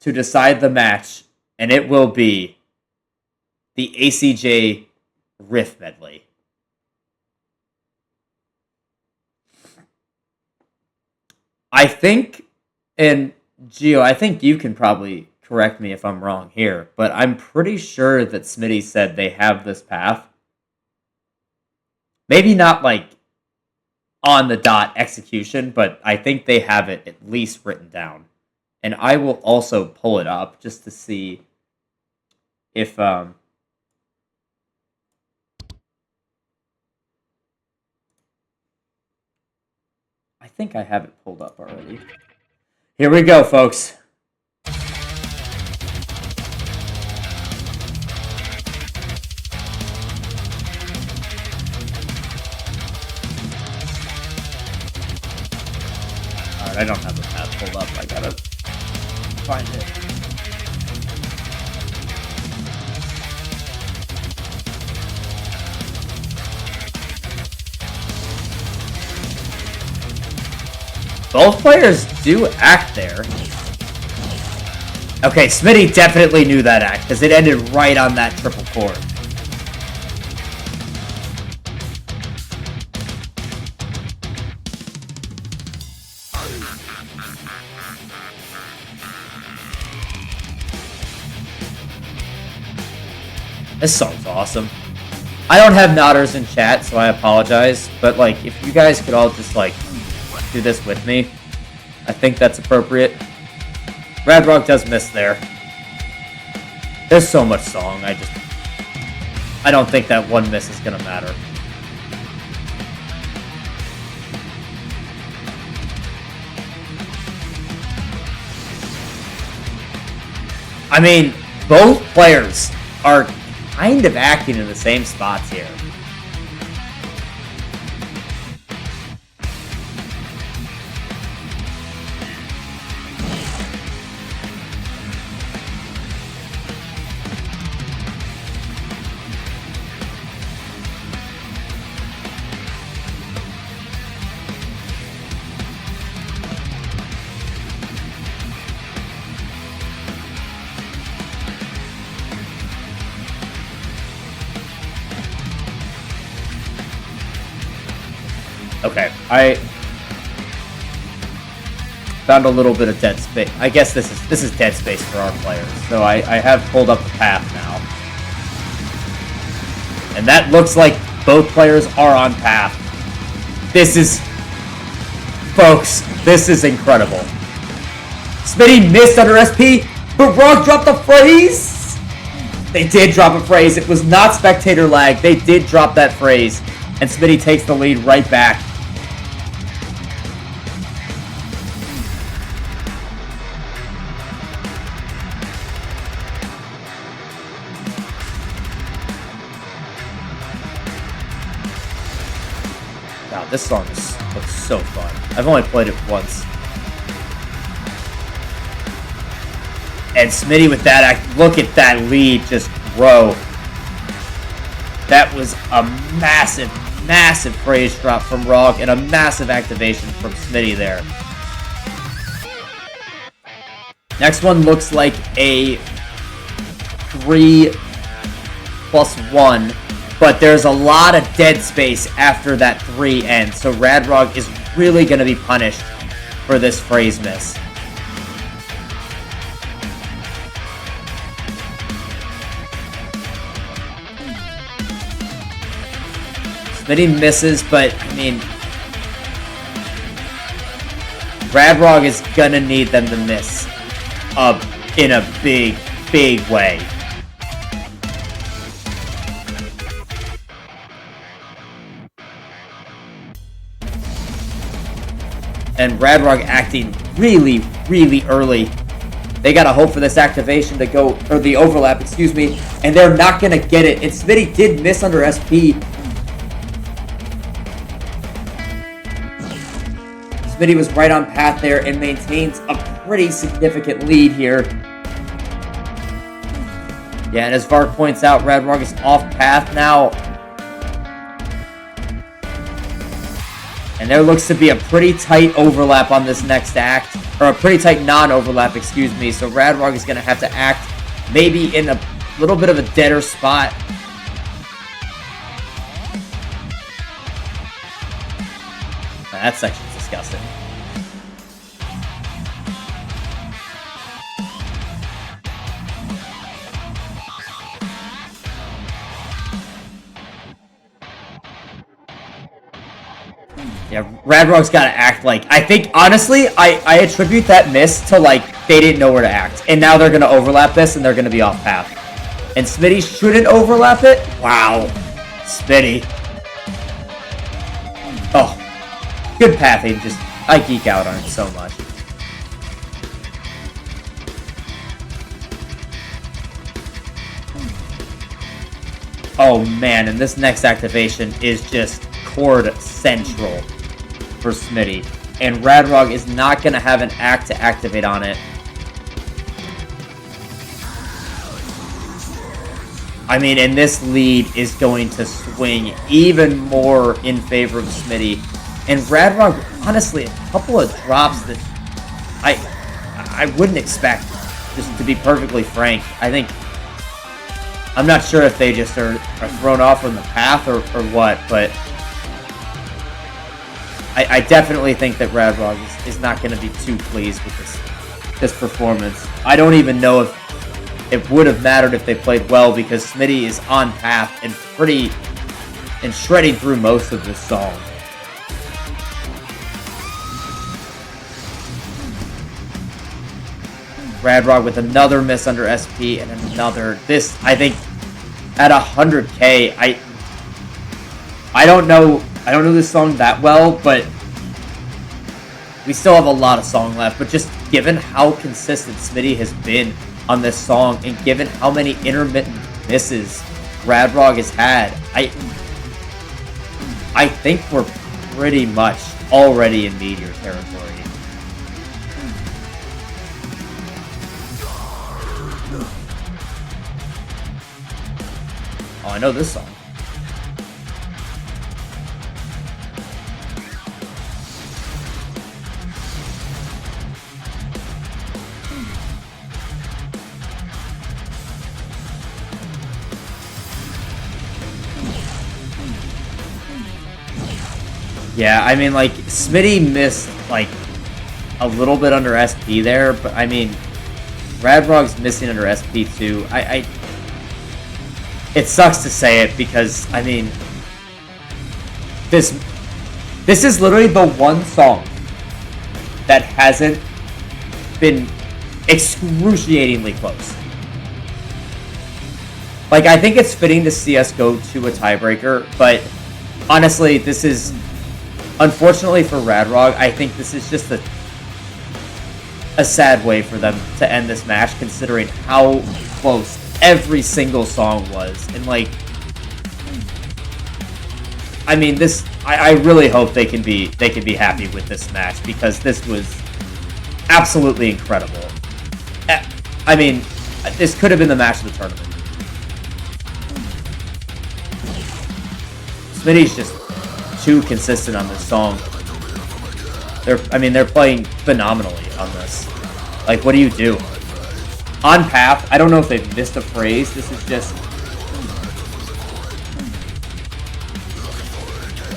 to decide the match, and it will be the ACJ Riff Medley. I think, and Gio, I think you can probably correct me if I'm wrong here, but I'm pretty sure that Smitty said they have this path. Maybe not like on the dot execution, but I think they have it at least written down. And I will also pull it up just to see if I think I have it pulled up already. Here we go, folks. Alright, I don't have the path pulled up. I gotta find it. Both players do act there. Okay, Smitty definitely knew that act, because it ended right on that triple chord. This song's awesome. I don't have nodders in chat, so I apologize, but like, if you guys could all just like do this with me, I think that's appropriate. RadRog does miss there. There's so much song, I don't think that one miss is gonna matter. I mean, both players are kind of acting in the same spots here. Okay, I found a little bit of dead space. I guess this is dead space for our players. So I have pulled up the path now. And that looks like both players are on path. This is... Folks, this is incredible. Smitty missed under SP, but RadRog dropped the phrase! They did drop a phrase. It was not spectator lag. They did drop that phrase. And Smitty takes the lead right back. God, this song looks so fun. I've only played it once. And Smitty with that act, look at that lead just grow. That was a massive, massive phrase drop from RadRog and a massive activation from Smitty there. Next one looks like a 3+1, but there's a lot of dead space after that 3 ends, so RadRog is really going to be punished for this phrase miss. Smitty misses, but, I mean, RadRog is gonna need them to miss in a big, big way. And RadRog acting really, really early They gotta hope for this activation to go, or the overlap, excuse me, and they're not gonna get it. And Smitty did miss under SP. Smitty was right on path there and maintains a pretty significant lead here. Yeah, and as Vark points out, RadRog is off path now. And there looks to be a pretty tight overlap on this next act. Or a pretty tight non-overlap, excuse me. So RadRog is going to have to act maybe in a little bit of a deader spot. That section's disgusting. Yeah, RadRog's got to act like... I think, honestly, I attribute that miss to, like, they didn't know where to act. And now they're going to overlap this, and they're going to be off path. And Smitty shouldn't overlap it? Wow. Smitty. Oh. Good pathing. Just, I geek out on it so much. Oh, man, and this next activation is just chord central for Smitty. And RadRog is not going to have an act to activate on it. I mean, and this lead is going to swing even more in favor of Smitty. And RadRog, honestly, a couple of drops that I wouldn't expect, just to be perfectly frank. I think, I'm not sure if they just are thrown off from the path or what, but I definitely think that RadRog is not going to be too pleased with this performance. I don't even know if it would have mattered if they played well, because Smitty is on path and shredding through most of this song. RadRog with another miss under SP and another. This, I think, at 100K, I don't know this song that well, but we still have a lot of song left. But just given how consistent Smitty has been on this song, and given how many intermittent misses RadRog has had, I think we're pretty much already in Meteor territory. Oh, I know this song. Yeah, I mean, like, Smitty missed, like, a little bit under SP there, but, I mean, RadRog's missing under SP too. It sucks to say it because, I mean, this is literally the one song that hasn't been excruciatingly close. Like, I think it's fitting to see us go to a tiebreaker, but honestly, this is, unfortunately for RadRog, I think this is just a sad way for them to end this match, considering how close every single song was. And, like, I mean, this, I really hope they can be happy with this match, because this was absolutely incredible. I mean, this could have been the match of the tournament. Smitty's just too consistent on this song. They're playing phenomenally on this. Like, what do you do? On path, I don't know if they've missed a phrase. This is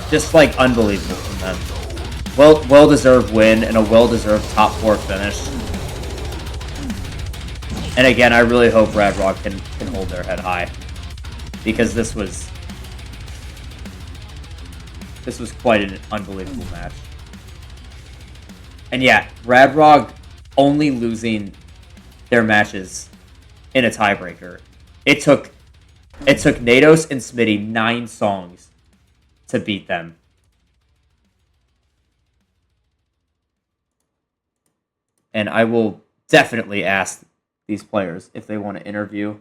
just like unbelievable from them. Well-deserved win and a well-deserved top 4 finish. And again, I really hope RadRog can hold their head high, because this was quite an unbelievable match. And yeah, RadRog only losing their matches in a tiebreaker. It took Nados and Smitty 9 songs to beat them. And I will definitely ask these players if they want to interview.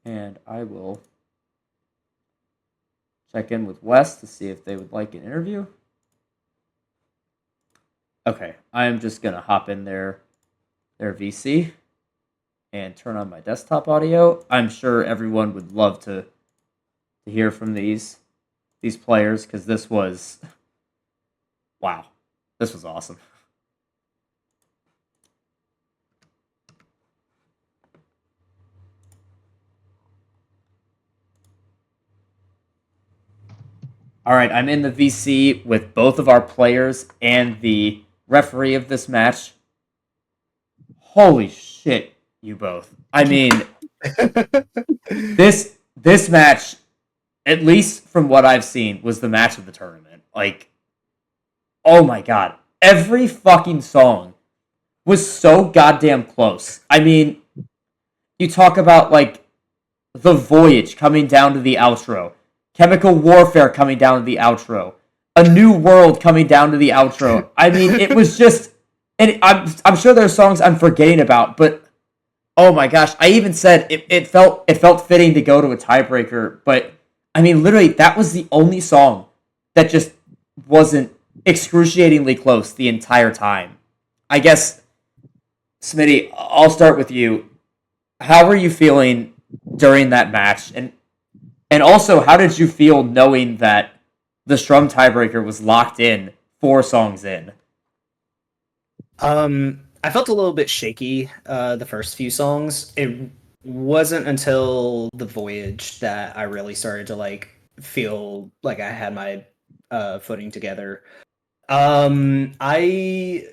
And I will check in with Wes to see if they would like an interview. Okay, I'm just going to hop in their VC and turn on my desktop audio. I'm sure everyone would love to hear from these players because this was wow. This was awesome. All right, I'm in the VC with both of our players and the referee of this match. Holy shit, you both. I mean, this match, at least from what I've seen, was the match of the tournament. Like, oh my god. Every fucking song was so goddamn close. I mean, you talk about, like, the Voyage coming down to the outro. Chemical Warfare coming down to the outro. A New World coming down to the outro. I mean, it was just... And I'm sure there's songs I'm forgetting about, but... Oh my gosh, I even said it felt fitting to go to a tiebreaker, but... I mean, literally, that was the only song that just wasn't excruciatingly close the entire time. I guess, Smitty, I'll start with you. How were you feeling during that match? And also, how did you feel knowing that the Strum tiebreaker was locked in 4 songs in? I felt a little bit shaky the first few songs. It wasn't until the Voyage that I really started to like feel like I had my footing together. I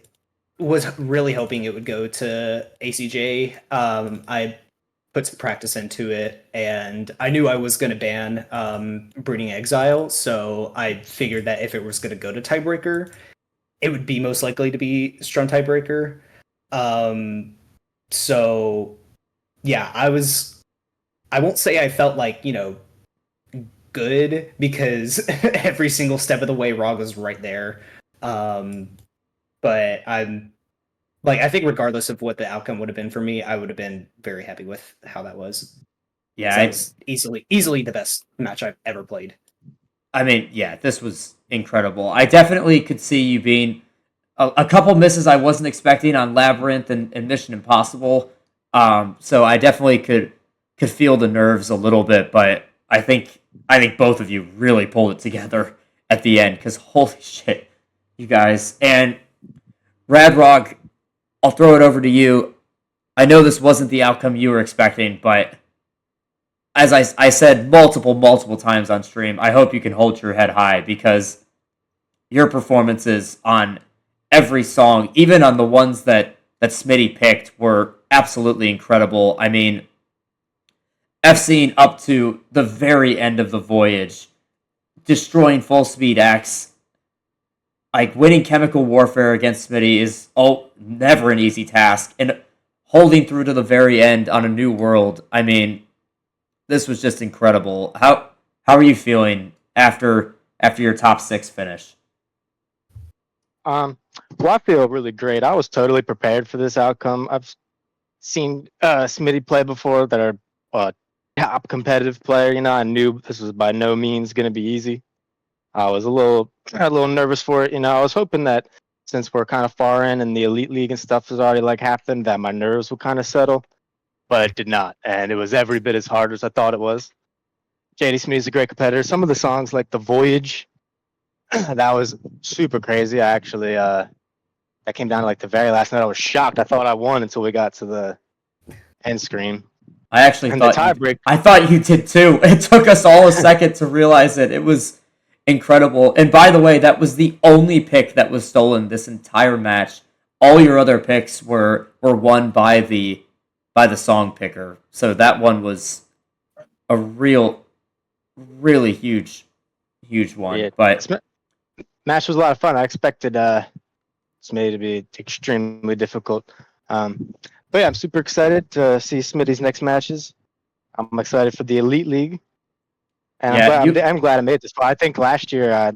was really hoping it would go to ACJ. I put some practice into it, and I knew I was going to ban Brooding Exile, so I figured that if it was going to go to tiebreaker, it would be most likely to be Strum tiebreaker. So yeah, I won't say I felt like, good, because every single step of the way ROG was right there. But I think regardless of what the outcome would have been for me, I would have been very happy with how that was. Yeah, that was easily the best match I've ever played. I mean, yeah, this was incredible. I definitely could see you being a couple misses I wasn't expecting on Labyrinth and Mission Impossible. So I definitely could feel the nerves a little bit, but I think both of you really pulled it together at the end because holy shit, you guys. And RadRog, I'll throw it over to you. I know this wasn't the outcome you were expecting, but as I said multiple times on stream, I hope you can hold your head high because your performances on every song, even on the ones that Smitty picked, were absolutely incredible. I mean, FCing up to the very end of the Voyage, destroying Full Speed X, like winning Chemical Warfare against Smitty is never an easy task, and holding through to the very end on A New World. I mean, this was just incredible. How are you feeling after your top 6 finish? Well, I feel really great. I was totally prepared for this outcome. I've seen Smitty play before that are a top competitive player. I knew this was by no means going to be easy. I was a little nervous for it. I was hoping that since we're kind of far in and the Elite League and stuff has already happened, that my nerves would kind of settle. But it did not, and it was every bit as hard as I thought it was. JDSmitty is a great competitor. Some of the songs like The Voyage, that was super crazy. I actually, that came down to the very last night. I was shocked. I thought I won until we got to the end screen. I actually thought you did too. It took us all a second to realize it. It was incredible. And by the way, that was the only pick that was stolen this entire match. All your other picks were won by the song picker. So that one was a really huge one. Yeah, but match was a lot of fun. I expected Smitty to be extremely difficult. But yeah, I'm super excited to see Smitty's next matches. I'm excited for the Elite League, and Yeah, I'm glad I made this. I think last year I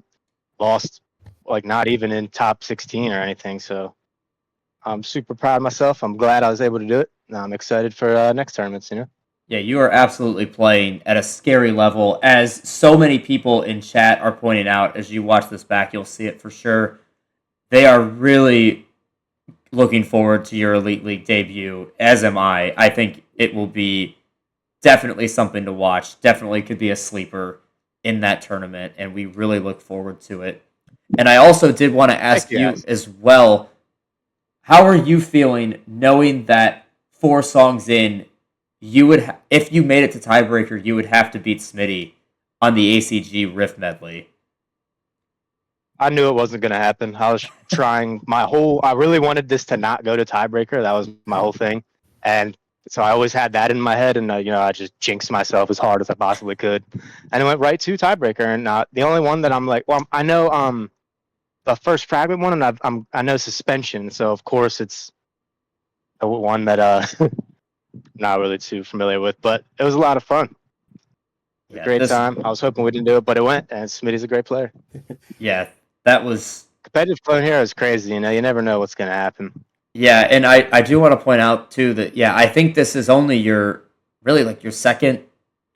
lost, like not even in top 16 or anything. So I'm super proud of myself. I'm glad I was able to do it. And I'm excited for next tournaments. yeah, you are absolutely playing at a scary level, as so many people in chat are pointing out. As you watch this back, you'll see it for sure. They are really looking forward to your Elite League debut, as am I. I think it will be definitely something to watch. Definitely could be a sleeper in that tournament, and we really look forward to it. And I also did want to Thank ask you, you guys. as well, how are you feeling knowing that 4 songs in, you would if you made it to tiebreaker, you would have to beat Smitty on the ACG Rift medley? I knew it wasn't going to happen. I was trying I really wanted this to not go to tiebreaker. That was my whole thing. And so I always had that in my head. And, I just jinxed myself as hard as I possibly could. And it went right to tiebreaker. And the only one that I'm like, well, I know the first fragment one, and I know suspension. So, of course, it's the one that not really too familiar with. But it was a lot of fun. It was a Yeah, great time. I was hoping we didn't do it, but it went. And Smitty's a great player. yeah, that was Competitive playing here is crazy. You never know what's going to happen. yeah, and I do want to point out too that yeah, I think this is only your really like your second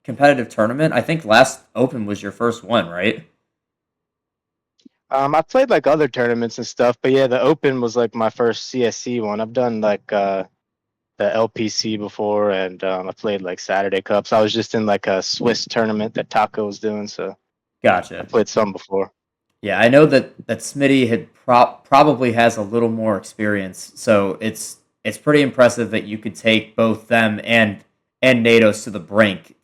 competitive tournament. I think last Open was your first one, right? I've played like other tournaments and stuff, but yeah, the Open was like my first CSC one. I've done like the LPC before, and I played like Saturday Cups. I was just in like a Swiss tournament that Taco was doing, so I Gotcha. played some before. Yeah, I know that Smitty had probably has a little more experience, so it's pretty impressive that you could take both them and Natos to the brink,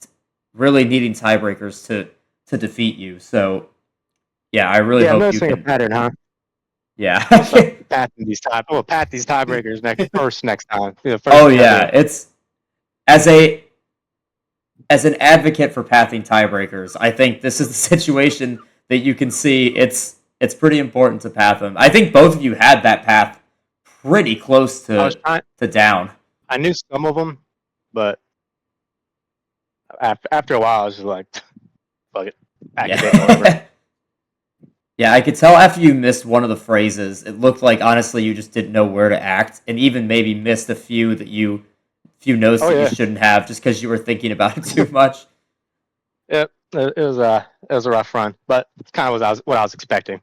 really needing tiebreakers to defeat you. So yeah, I really Yeah, I'm hope you noticing a can. pattern, huh? Yeah. I'm gonna start patting these time. I'm gonna pat these tiebreakers next time. Yeah, first Oh thing I yeah, do. it's as a as an advocate for pathing tiebreakers, I think this is the situation that you can see. It's pretty important to path them. I think both of you had that path pretty close I was to trying. down. I knew some of them, but after a while, I was just like, fuck it, activating whatever. Yeah. Yeah, I could tell after you missed one of the phrases, it looked like honestly you just didn't know where to act, and even maybe missed a few notes Oh that you yeah, shouldn't have just because you were thinking about it too much. yep. It was a rough run, but it's kind of what I was expecting.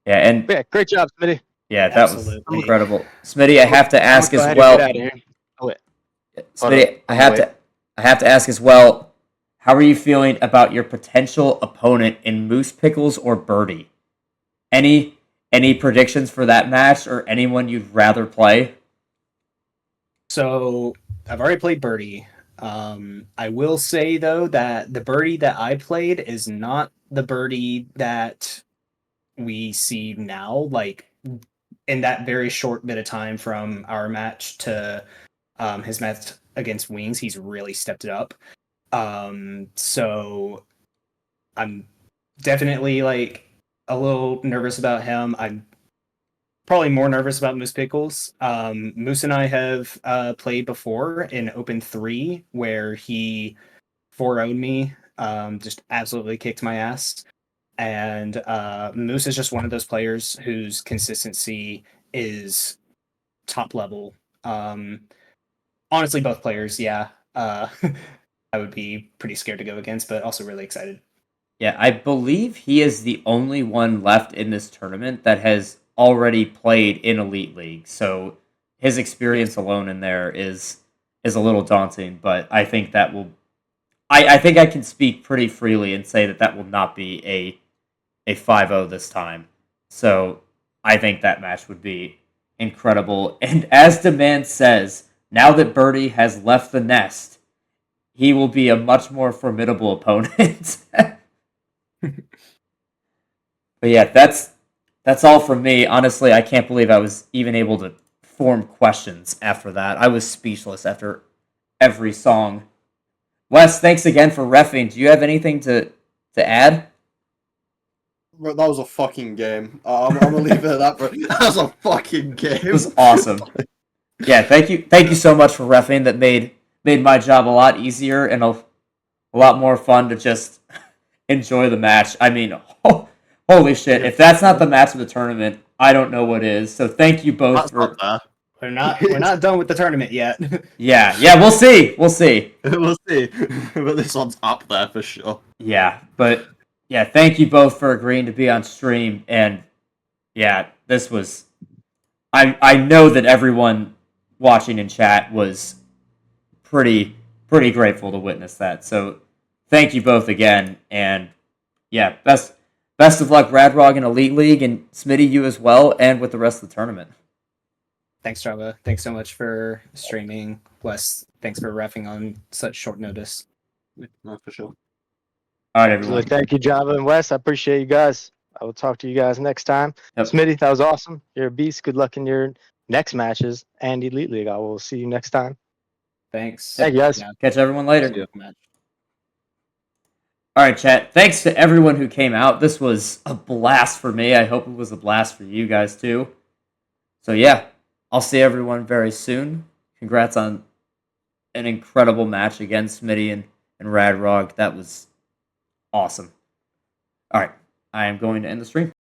Yeah, and But yeah, great job, Smitty. yeah, that was Absolutely. incredible, Smitty. I have to I'm gonna ask go as ahead and get well. out of here. Oh wait, hold up. Smitty, I'm gonna wait. I have to ask as well. How are you feeling about your potential opponent in Moose Pickles or Birdie? Any predictions for that match or anyone you'd rather play? So I've already played Birdie. I will say though that the Birdie that I played is not the Birdie that we see now. Like in that very short bit of time from our match to his match against Wings, he's really stepped it up. So I'm definitely like a little nervous about him. I'm probably more nervous about Moose Pickles. Moose and I have played before in Open 3 where he 4-0'd me, just absolutely kicked my ass. And Moose is just one of those players whose consistency is top level. Honestly, both players, yeah. I would be pretty scared to go against, but also really excited. Yeah, I believe he is the only one left in this tournament that has already played in Elite League. So his experience Yes. alone in there is a little daunting, but I think that will I think I can speak pretty freely and say that that will not be a 5-0 this time. So I think that match would be incredible. And as Demand says, now that Birdie has left the nest, he will be a much more formidable opponent. But yeah, that's all from me. Honestly, I can't believe I was even able to form questions after that. I was speechless after every song. Wes, thanks again for reffing. Do you have anything to add? Bro, that was a fucking game. I'm gonna leave it at that, bro. That was a fucking game. It was awesome. Yeah, thank you so much for reffing. That made my job a lot easier and a lot more fun to just enjoy the match. I mean, holy shit! If that's not the match of the tournament, I don't know what is. So thank you both That's for. up there. We're not done with the tournament yet. Yeah, we'll see. We'll see. We'll see. But this one's up there for sure. Yeah, but yeah, thank you both for agreeing to be on stream. And yeah, this was. I know that everyone watching in chat was pretty grateful to witness that. So thank you both again. And yeah, best of luck, RadRog in Elite League, and Smitty, you as well, and with the rest of the tournament. Thanks, Java. Thanks so much for streaming. Wes, thanks for reffing on such short notice. No, for sure. All right, everyone. Thank you, Java and Wes. I appreciate you guys. I will talk to you guys next time. Yep. Smitty, that was awesome. You're a beast. Good luck in your next matches and Elite League. I will see you next time. Thanks. Thank you, guys. Yeah. Catch everyone later. See ya. All right, chat. Thanks to everyone who came out. This was a blast for me. I hope it was a blast for you guys too. So yeah, I'll see everyone very soon. Congrats on an incredible match against Smitty and RadRog. That was awesome. All right, I am going to end the stream.